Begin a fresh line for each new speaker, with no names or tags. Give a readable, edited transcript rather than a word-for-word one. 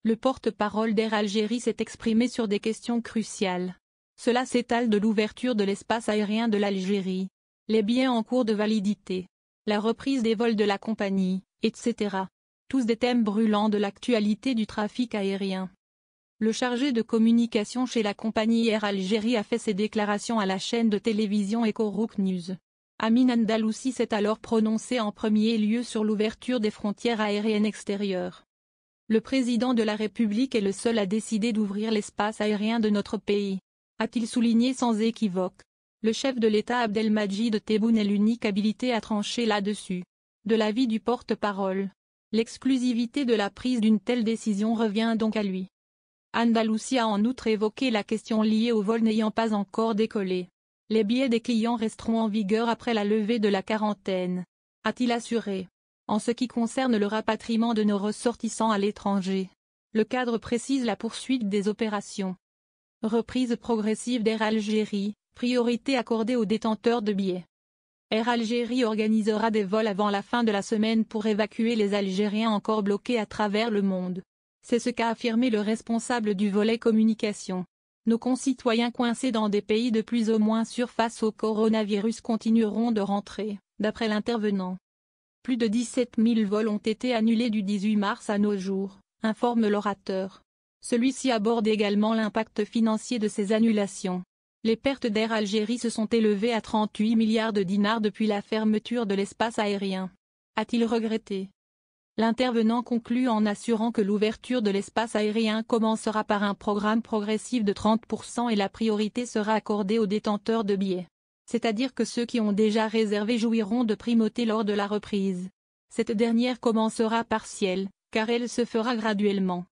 Le porte-parole d'Air Algérie s'est exprimé sur des questions cruciales. Cela s'étale de l'ouverture de l'espace aérien de l'Algérie, les billets en cours de validité, la reprise des vols de la compagnie, etc. Tous des thèmes brûlants de l'actualité du trafic aérien. Le chargé de communication chez la compagnie Air Algérie a fait ses déclarations à la chaîne de télévision Eco-Rouk News. Amin Andalousi s'est alors prononcé en premier lieu sur l'ouverture des frontières aériennes extérieures. Le président de la République est le seul à décider d'ouvrir l'espace aérien de notre pays, a-t-il souligné sans équivoque. Le chef de l'État Abdelmadjid Tebboune est l'unique habilité à trancher là-dessus. De l'avis du porte-parole, l'exclusivité de la prise d'une telle décision revient donc à lui. Andalousi a en outre évoqué la question liée aux vols n'ayant pas encore décollé. Les billets des clients resteront en vigueur après la levée de la quarantaine, a-t-il assuré. En ce qui concerne le rapatriement de nos ressortissants à l'étranger, le cadre précise la poursuite des opérations. Reprise progressive d'Air Algérie, priorité accordée aux détenteurs de billets. Air Algérie organisera des vols avant la fin de la semaine pour évacuer les Algériens encore bloqués à travers le monde. C'est ce qu'a affirmé le responsable du volet communication. Nos concitoyens coincés dans des pays de plus ou moins sûrs face au coronavirus continueront de rentrer, d'après l'intervenant. Plus de 17 000 vols ont été annulés du 18 mars à nos jours, informe l'orateur. Celui-ci aborde également l'impact financier de ces annulations. Les pertes d'Air Algérie se sont élevées à 38 milliards de dinars depuis la fermeture de l'espace aérien. A-t-il regretté? L'intervenant conclut en assurant que l'ouverture de l'espace aérien commencera par un programme progressif de 30% et la priorité sera accordée aux détenteurs de billets. C'est-à-dire que ceux qui ont déjà réservé jouiront de primauté lors de la reprise. Cette dernière commencera partielle, car elle se fera graduellement.